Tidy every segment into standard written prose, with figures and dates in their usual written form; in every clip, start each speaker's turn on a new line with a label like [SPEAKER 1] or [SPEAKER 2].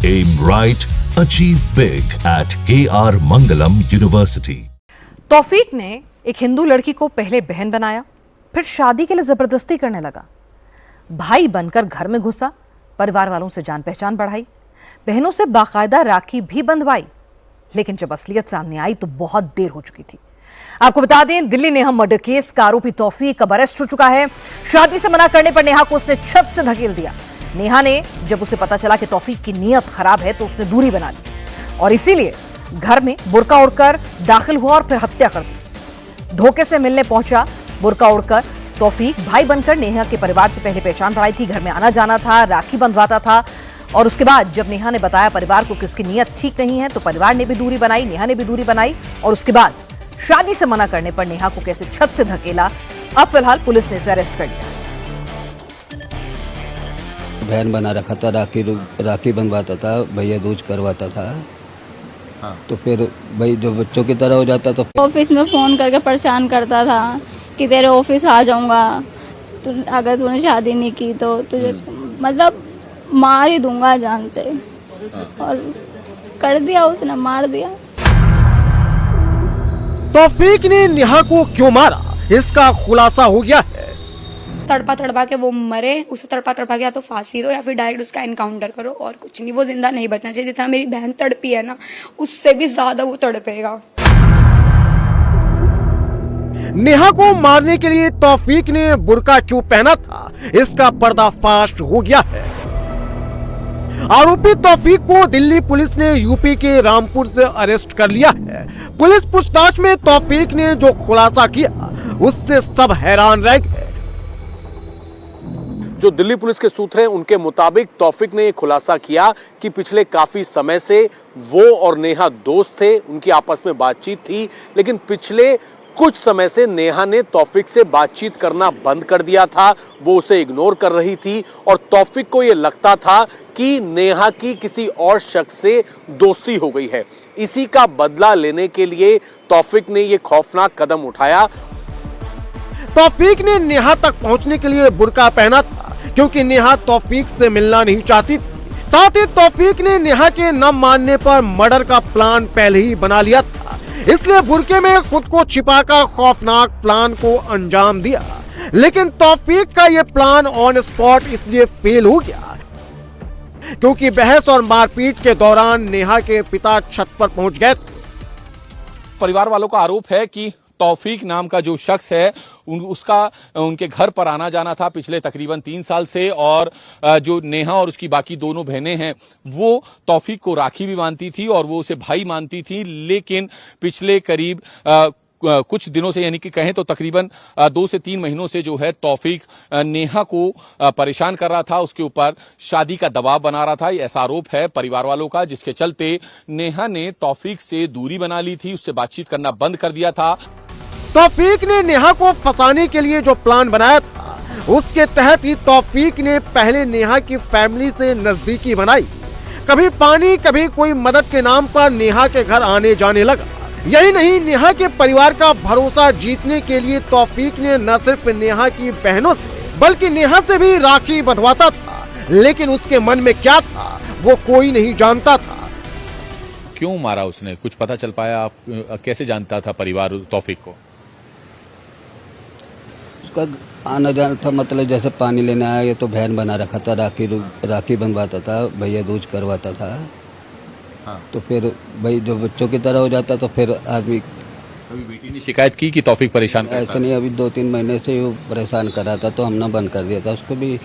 [SPEAKER 1] Aim right, achieve big at KR Mangalam University.
[SPEAKER 2] तौफीक ने एक हिंदू लड़की को पहले बहन बनाया, फिर शादी के लिए जबरदस्ती करने लगा। भाई बनकर घर में घुसा, परिवार वालों से जान पहचान बढ़ाई, बहनों से बाकायदा राखी भी बंधवाई। लेकिन जब असलियत सामने आई तो बहुत देर हो चुकी थी। आपको बता दें, दिल्ली नेहा मर्डर केस का आरोपी तौफीक अब अरेस्ट हो चुका है। शादी से मना करने पर नेहा को उसने छत से धकेल दिया। नेहा ने जब उसे पता चला कि तौफीक की नीयत खराब है तो उसने दूरी बना ली और इसीलिए घर में बुर्का ओढ़कर दाखिल हुआ और फिर हत्या कर दी। धोखे से मिलने पहुंचा बुर्का ओढ़कर तौफीक भाई बनकर नेहा के परिवार से पहले पहचान बढ़ाई थी, घर में आना जाना था, राखी बंधवाता था। और उसके बाद जब नेहा ने बताया परिवार को कि उसकी नीयत ठीक नहीं है तो परिवार ने भी दूरी बनाई, नेहा ने भी दूरी बनाई और उसके बाद शादी से मना करने पर नेहा को कैसे छत से धकेला, अब फिलहाल पुलिस ने इसे अरेस्ट कर लिया।
[SPEAKER 3] बहन बना रखा था, राखी बनवाता था, भैया दूज करवाता था। हाँ। तो फिर भाई जो बच्चों की तरह हो जाता तो
[SPEAKER 4] ऑफिस में फोन करके परेशान करता था कि तेरे ऑफिस आ जाऊंगा, तो अगर तूने शादी नहीं की तो तुझे मतलब मार ही दूंगा जान से। और कर दिया, उसने मार दिया।
[SPEAKER 5] तौफीक ने नेहा को क्यों मारा, इसका खुलासा हो गया है।
[SPEAKER 6] तड़पा तड़पा के वो मरे, उसे तड़पा तड़पा के या तो फांसी दो या फिर डायरेक्ट उसका एनकाउंटर करो और कुछ नहीं। वो जिंदा नहीं बचना चाहिए। जितना मेरी बहन तड़पी है ना, उससे भी ज्यादा वो तड़पेगा।
[SPEAKER 5] नेहा को मारने के लिए तौफीक ने बुर्का क्यों पहना था, इसका पर्दाफाश हो गया है। आरोपी तौफीक को दिल्ली पुलिस ने यूपी के रामपुर से अरेस्ट कर लिया है। पुलिस पूछताछ में तौफीक ने जो खुलासा किया उससे सब हैरान रह गए।
[SPEAKER 7] जो दिल्ली पुलिस के सूत्र हैं उनके मुताबिक तौफीक ने यह खुलासा किया कि पिछले काफी समय से वो और नेहा दोस्त थे, उनकी आपस में बातचीत थी, लेकिन पिछले कुछ समय से नेहा ने तौफीक से बातचीत करना बंद कर दिया था। वो उसे इग्नोर कर रही थी और तौफीक को यह लगता था कि नेहा की किसी और शख्स से दोस्ती हो गई है। इसी का बदला लेने के लिए तौफीक ने यह खौफनाक कदम उठाया।
[SPEAKER 5] तौफीक ने नेहा तक पहुंचने के लिए बुर्का पहना था क्योंकि नेहा तौफीक से मिलना नहीं चाहती थी। साथ ही तौफीक ने नेहा के न मानने पर मर्डर का प्लान पहले ही बना लिया था, इसलिए बुर्के में खुद को छिपाकर खौफनाक प्लान को अंजाम दिया। लेकिन तौफीक का यह प्लान ऑन स्पॉट इसलिए फेल हो गया क्योंकि बहस और मारपीट के दौरान नेहा के पिता छत पर पहुंच गए थे।
[SPEAKER 8] परिवार वालों का आरोप है कि तौफीक नाम का जो शख्स है उसका उनके घर पर आना जाना था पिछले तकरीबन 3 साल से, और जो नेहा और उसकी बाकी दोनों बहनें हैं वो तौफीक को राखी भी मानती थी और वो उसे भाई मानती थी। लेकिन पिछले करीब कुछ दिनों से, यानी कि कहें तो तकरीबन 2 से 3 महीनों से जो है तौफीक नेहा को परेशान कर रहा था, उसके ऊपर शादी का दबाव बना रहा था। ऐसा आरोप है परिवार वालों का, जिसके चलते नेहा ने तौफीक से दूरी बना ली थी, उससे बातचीत करना बंद कर दिया था।
[SPEAKER 5] तौफीक ने नेहा को फंसाने के लिए जो प्लान बनाया था उसके तहत ही तौफीक ने पहले नेहा की फैमिली से नजदीकी बनाई। कभी पानी कभी कोई मदद के नाम पर नेहा के घर आने जाने लगा। यही नहीं, नेहा के परिवार का भरोसा जीतने के लिए तौफीक ने न सिर्फ नेहा की बहनों से बल्कि नेहा से भी राखी बंधवाता था। लेकिन उसके मन में क्या था वो कोई नहीं जानता था।
[SPEAKER 8] क्यों मारा उसने, कुछ पता चल पाया? आप कैसे जानता था परिवार तौफीक को?
[SPEAKER 3] उसका आना जाना था, मतलब जैसे पानी लेने आया, ये तो बहन बना रखा था, राखी बनवाता था, भैया दूज करवाता था। हाँ। तो फिर भाई जो बच्चों की तरह हो जाता तो फिर आदमी।
[SPEAKER 8] अभी बेटी ने शिकायत की कि तौफीक परेशान करता है?
[SPEAKER 3] ऐसे नहीं, अभी 2-3 महीने से वो परेशान कर रहा था तो हमने बंद कर दिया था। उसको भी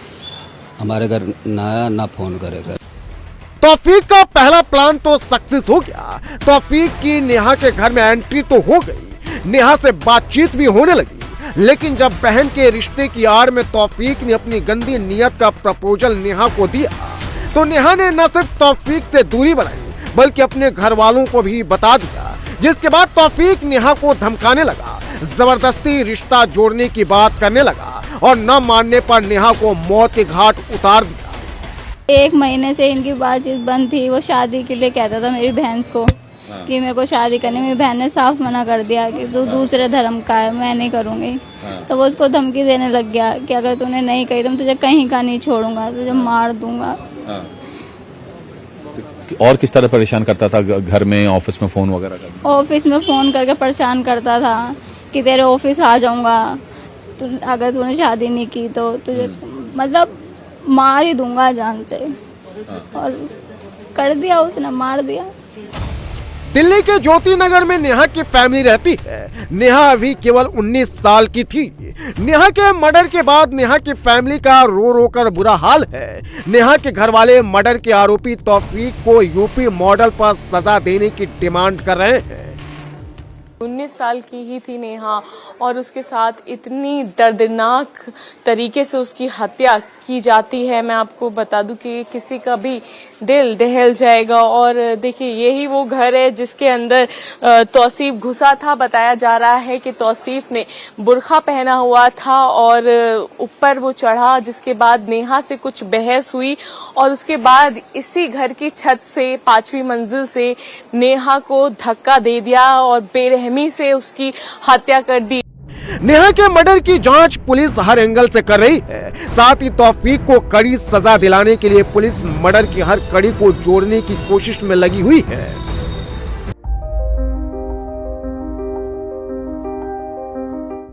[SPEAKER 3] हमारे घर ना आया ना फोन करेगा।
[SPEAKER 5] तौफीक का पहला प्लान तो सक्सेस हो गया। तौफीक की नेहा के घर में एंट्री तो हो गई, नेहा से बातचीत भी होने लगी। लेकिन जब बहन के रिश्ते की आड़ में तौफीक ने अपनी गंदी नीयत का प्रपोजल नेहा को दिया तो नेहा ने न सिर्फ तौफीक से दूरी बनाई बल्कि अपने घर वालों को भी बता दिया, जिसके बाद तौफीक नेहा को धमकाने लगा, जबरदस्ती रिश्ता जोड़ने की बात करने लगा और न मानने पर नेहा को मौत के घाट उतार दिया।
[SPEAKER 4] 1 महीने से इनकी बातचीत बंद थी। वो शादी के लिए कहता था मेरी बहन को कि मेरे को शादी करनी। मेरी बहन ने साफ मना कर दिया कि तू दूसरे धर्म का है, मैं नहीं करूंगी। तो वो उसको धमकी देने लग गया कि अगर तूने नहीं कही तो मैं तुझे कहीं का नहीं छोड़ूंगा, तुझे मार दूंगा।
[SPEAKER 8] और किस तरह परेशान करता था घर में, ऑफिस में फोन वगैरह करके?
[SPEAKER 4] ऑफिस में फ़ोन करके परेशान करता था कि तेरे ऑफिस आ जाऊंगा, तू अगर तूने शादी नहीं की तो तुझे मतलब मार ही दूंगा जान से। और कर दिया उसने, मार दिया।
[SPEAKER 5] दिल्ली के ज्योति नगर में नेहा की फैमिली रहती है। नेहा अभी केवल 19 साल की थी। नेहा के मर्डर के बाद नेहा की फैमिली का रो रो कर बुरा हाल है। नेहा के घर वाले मर्डर के आरोपी तौफीक को यूपी मॉडल पर सजा देने की डिमांड कर रहे हैं।
[SPEAKER 9] 19 साल की ही थी नेहा और उसके साथ इतनी दर्दनाक तरीके से उसकी हत्या की जाती है। मैं आपको बता दूं कि किसी का भी दिल दहल जाएगा। और देखिए, यही वो घर है जिसके अंदर तौसीफ घुसा था। बताया जा रहा है कि तौसीफ ने बुर्खा पहना हुआ था और ऊपर वो चढ़ा, जिसके बाद नेहा से कुछ बहस हुई और उसके बाद इसी घर की छत से 5वीं मंजिल से नेहा को धक्का दे दिया और बेरहमी से उसकी हत्या कर दी।
[SPEAKER 5] नेहा के मर्डर की जांच पुलिस हर एंगल से कर रही है। साथ ही तौफीक को कड़ी सजा दिलाने के लिए पुलिस मर्डर की हर कड़ी को जोड़ने की कोशिश में लगी हुई है।